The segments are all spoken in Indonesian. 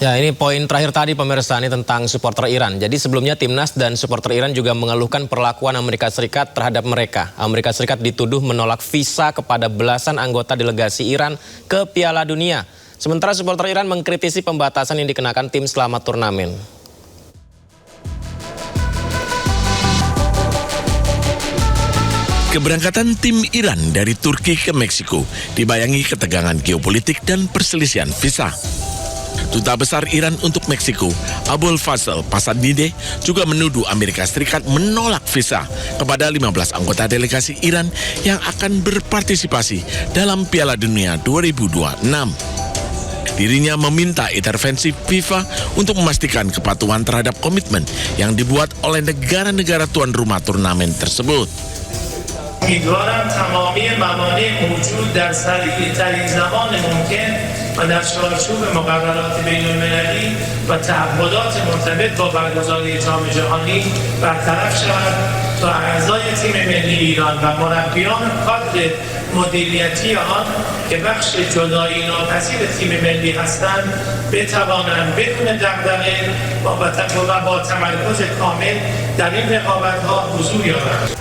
Ya, ini poin terakhir tadi pemirsa ini tentang supporter Iran. Jadi sebelumnya timnas dan supporter Iran juga mengeluhkan perlakuan Amerika Serikat terhadap mereka. Amerika Serikat dituduh menolak visa kepada belasan anggota delegasi Iran ke Piala Dunia. Sementara supporter Iran mengkritisi pembatasan yang dikenakan tim selama turnamen. Keberangkatan tim Iran dari Turki ke Meksiko dibayangi ketegangan geopolitik dan perselisihan visa. Duta Besar Iran untuk Meksiko, Abul Fazl Pasadnideh, juga menuduh Amerika Serikat menolak visa kepada 15 anggota delegasi Iran yang akan berpartisipasi dalam Piala Dunia 2026. Dirinya meminta intervensi FIFA untuk memastikan kepatuhan terhadap komitmen yang dibuat oleh negara-negara tuan rumah turnamen tersebut. امیدوارم تمامی موانع موجود در سریع‌ترین زمان ممکن و در چارچوب مقررات بین‌المللی و تعهدات مرتبط با برگزاری جام جهانی برطرف شود تا اعضای تیم ملی ایران و مربیان کادر مدیریتی آن که بخش جدایی ناپذیر تیم ملی هستند بتوانند بدون دغدغه و با تمرکز کامل در این رقابت‌ها حضور یابند.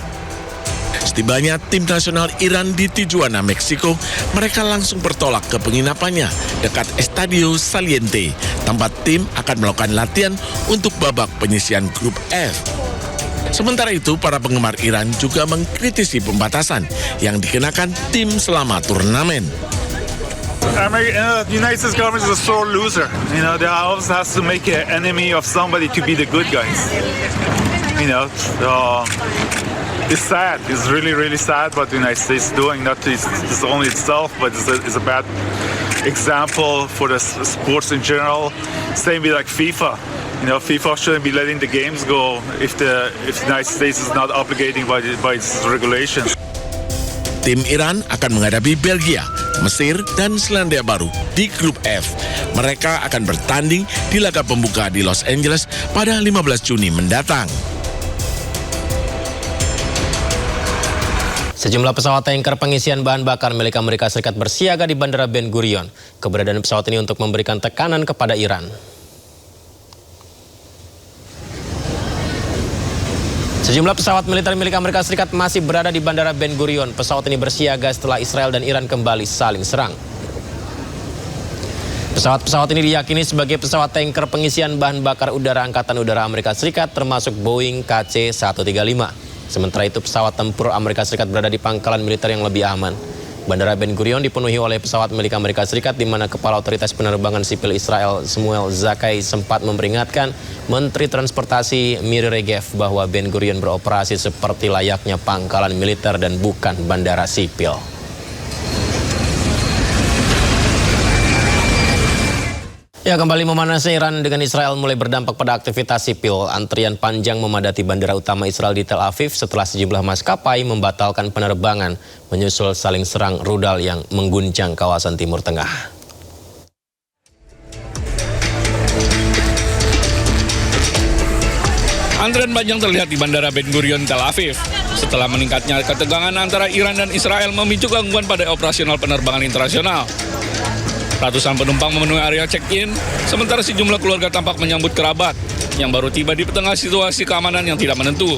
Setibanya tim nasional Iran di Tijuana, Meksiko, mereka langsung bertolak ke penginapannya dekat Estadio Saliente, tempat tim akan melakukan latihan untuk babak penyisihan grup F. Sementara itu, para penggemar Iran juga mengkritisi pembatasan yang dikenakan tim selama turnamen. The United States government is a sore loser. They always has to make an enemy of somebody to be the good guys. It's sad. It's really, really sad what the United States is doing. Not just only itself, but it's a bad example for the sports in general. Same with like FIFA. FIFA shouldn't be letting the games go if the United States is not obligating by its regulations. Tim Iran akan menghadapi Belgia, Mesir, dan Selandia Baru di grup F. Mereka akan bertanding di laga pembuka di Los Angeles pada 15 Juni mendatang. Sejumlah pesawat tanker pengisian bahan bakar milik Amerika Serikat bersiaga di Bandara Ben Gurion. Keberadaan pesawat ini untuk memberikan tekanan kepada Iran. Sejumlah pesawat militer milik Amerika Serikat masih berada di Bandara Ben Gurion. Pesawat ini bersiaga setelah Israel dan Iran kembali saling serang. Pesawat-pesawat ini diyakini sebagai pesawat tanker pengisian bahan bakar udara Angkatan Udara Amerika Serikat termasuk Boeing KC-135. Sementara itu pesawat tempur Amerika Serikat berada di pangkalan militer yang lebih aman. Bandara Ben Gurion dipenuhi oleh pesawat milik Amerika Serikat di mana Kepala Otoritas Penerbangan Sipil Israel Shmuel Zakai sempat memperingatkan Menteri Transportasi Miri Regev bahwa Ben Gurion beroperasi seperti layaknya pangkalan militer dan bukan bandara sipil. Ya, kembali memanasnya Iran dengan Israel mulai berdampak pada aktivitas sipil. Antrian panjang memadati bandara utama Israel di Tel Aviv setelah sejumlah maskapai membatalkan penerbangan menyusul saling serang rudal yang mengguncang kawasan Timur Tengah. Antrian panjang terlihat di Bandara Ben Gurion, Tel Aviv. Setelah meningkatnya ketegangan antara Iran dan Israel memicu gangguan pada operasional penerbangan internasional. Ratusan penumpang memenuhi area check-in, sementara sejumlah keluarga tampak menyambut kerabat yang baru tiba di tengah situasi keamanan yang tidak menentu.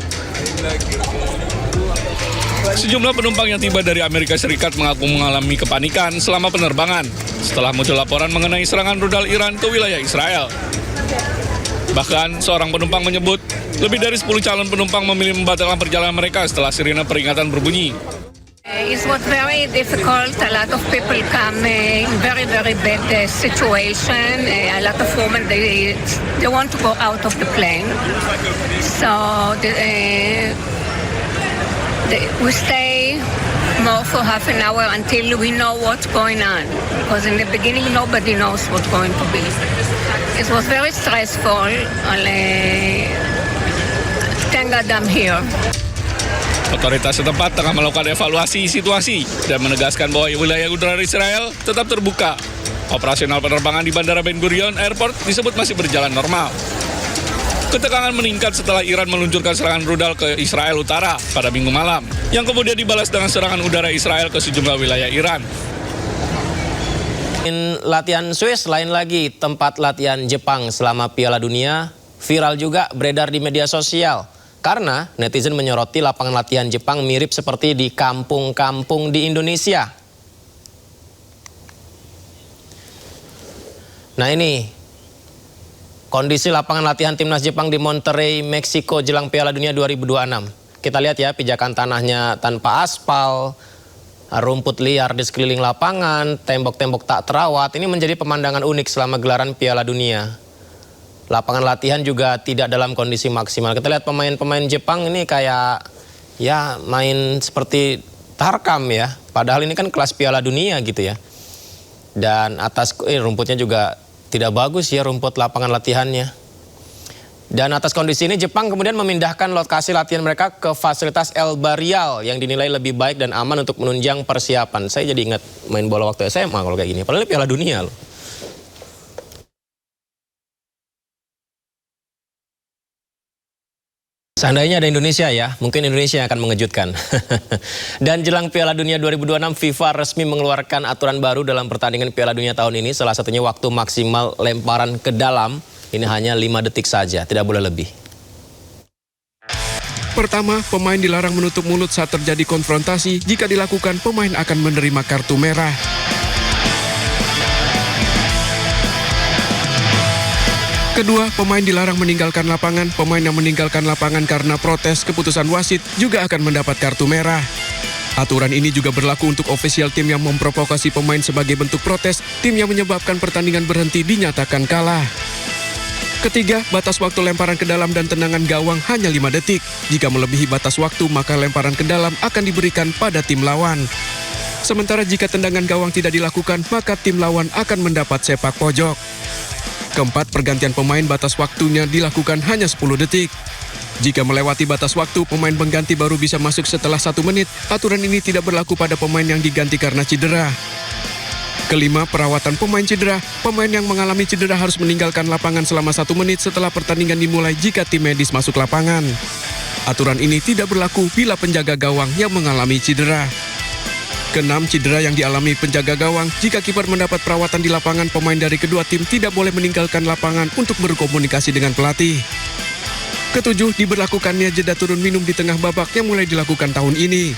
Sejumlah penumpang yang tiba dari Amerika Serikat mengaku mengalami kepanikan selama penerbangan setelah muncul laporan mengenai serangan rudal Iran ke wilayah Israel. Bahkan seorang penumpang menyebut lebih dari 10 calon penumpang memilih membatalkan perjalanan mereka setelah sirine peringatan berbunyi. It was very difficult. A lot of people come in very, very bad situation. A lot of women, they want to go out of the plane. So we stay more for half an hour until we know what's going on. Because in the beginning, nobody knows what's going to be. It was very stressful. Thank God I'm here. Otoritas setempat tengah melakukan evaluasi situasi dan menegaskan bahwa wilayah udara Israel tetap terbuka. Operasional penerbangan di Bandara Ben Gurion Airport disebut masih berjalan normal. Ketegangan meningkat setelah Iran meluncurkan serangan rudal ke Israel Utara pada Minggu malam, yang kemudian dibalas dengan serangan udara Israel ke sejumlah wilayah Iran. Latihan Swiss, lain lagi tempat latihan Jepang selama Piala Dunia viral juga beredar di media sosial. Karena netizen menyoroti lapangan latihan Jepang mirip seperti di kampung-kampung di Indonesia. Nah ini kondisi lapangan latihan timnas Jepang di Monterrey, Meksiko jelang Piala Dunia 2026. Kita lihat ya, pijakan tanahnya tanpa aspal, rumput liar di sekeliling lapangan, tembok-tembok tak terawat. Ini menjadi pemandangan unik selama gelaran Piala Dunia. Lapangan latihan juga tidak dalam kondisi maksimal. Kita lihat pemain-pemain Jepang ini kayak ya main seperti tarkam ya. Padahal ini kan kelas Piala Dunia gitu ya. Dan atas rumputnya juga tidak bagus ya rumput lapangan latihannya. Dan atas kondisi ini Jepang kemudian memindahkan lokasi latihan mereka ke fasilitas El Barrial yang dinilai lebih baik dan aman untuk menunjang persiapan. Saya jadi ingat main bola waktu SMA kalau kayak gini. Padahal ini Piala Dunia loh. Seandainya ada Indonesia ya, mungkin Indonesia yang akan mengejutkan. Dan jelang Piala Dunia 2026, FIFA resmi mengeluarkan aturan baru dalam pertandingan Piala Dunia tahun ini. Salah satunya waktu maksimal lemparan ke dalam, ini hanya 5 detik saja, tidak boleh lebih. Pertama, pemain dilarang menutup mulut saat terjadi konfrontasi. Jika dilakukan, pemain akan menerima kartu merah. Kedua, pemain dilarang meninggalkan lapangan. Pemain yang meninggalkan lapangan karena protes keputusan wasit juga akan mendapat kartu merah. Aturan ini juga berlaku untuk official tim yang memprovokasi pemain sebagai bentuk protes. Tim yang menyebabkan pertandingan berhenti dinyatakan kalah. Ketiga, batas waktu lemparan ke dalam dan tendangan gawang hanya 5 detik. Jika melebihi batas waktu, maka lemparan ke dalam akan diberikan pada tim lawan. Sementara jika tendangan gawang tidak dilakukan, maka tim lawan akan mendapat sepak pojok. Keempat, pergantian pemain batas waktunya dilakukan hanya 10 detik. Jika melewati batas waktu, pemain pengganti baru bisa masuk setelah 1 menit. Aturan ini tidak berlaku pada pemain yang diganti karena cedera. Kelima, perawatan pemain cedera. Pemain yang mengalami cedera harus meninggalkan lapangan selama 1 menit setelah pertandingan dimulai jika tim medis masuk lapangan. Aturan ini tidak berlaku bila penjaga gawang yang mengalami cedera. Keenam, cedera yang dialami penjaga gawang. Jika kiper mendapat perawatan di lapangan, pemain dari kedua tim tidak boleh meninggalkan lapangan untuk berkomunikasi dengan pelatih. Ketujuh, diberlakukannya jeda turun minum di tengah babak yang mulai dilakukan tahun ini.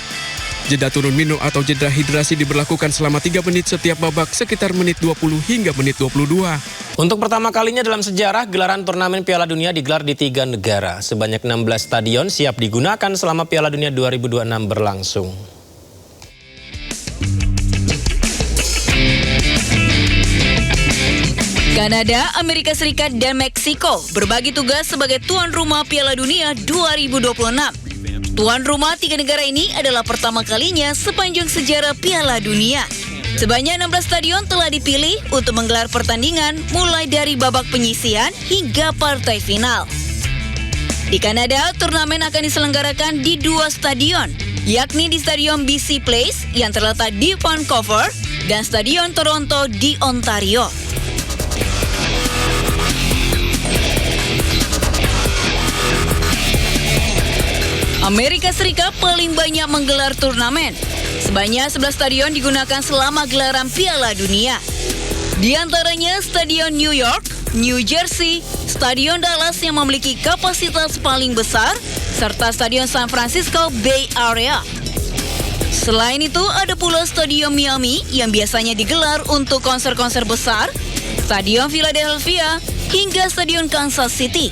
Jeda turun minum atau jeda hidrasi diberlakukan selama 3 menit setiap babak, sekitar menit 20 hingga menit 22. Untuk pertama kalinya dalam sejarah, gelaran turnamen Piala Dunia digelar di 3 negara. Sebanyak 16 stadion siap digunakan selama Piala Dunia 2026 berlangsung. Kanada, Amerika Serikat, dan Meksiko berbagi tugas sebagai tuan rumah Piala Dunia 2026. Tuan rumah 3 negara ini adalah pertama kalinya sepanjang sejarah Piala Dunia. Sebanyak 16 stadion telah dipilih untuk menggelar pertandingan mulai dari babak penyisihan hingga partai final. Di Kanada, turnamen akan diselenggarakan di 2 stadion, yakni di Stadion BC Place yang terletak di Vancouver dan Stadion Toronto di Ontario. Amerika Serikat paling banyak menggelar turnamen. Sebanyak 11 stadion digunakan selama gelaran Piala Dunia. Di antaranya Stadion New York, New Jersey, Stadion Dallas yang memiliki kapasitas paling besar, serta Stadion San Francisco Bay Area. Selain itu, ada pula Stadion Miami yang biasanya digelar untuk konser-konser besar, Stadion Philadelphia, hingga Stadion Kansas City.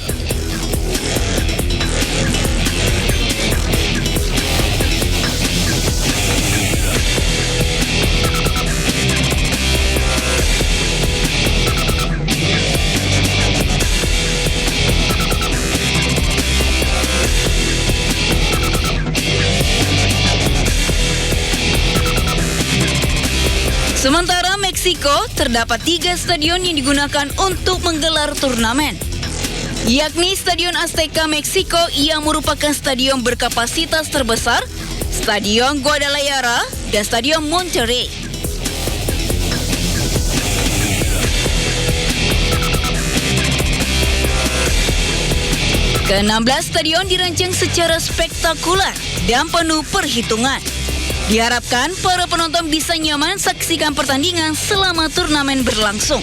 Sementara Meksiko terdapat 3 stadion yang digunakan untuk menggelar turnamen, yakni Stadion Azteca Meksiko yang merupakan stadion berkapasitas terbesar, Stadion Guadalajara, dan Stadion Monterrey. Ke-16 stadion dirancang secara spektakuler dan penuh perhitungan. Diharapkan para penonton bisa nyaman saksikan pertandingan selama turnamen berlangsung.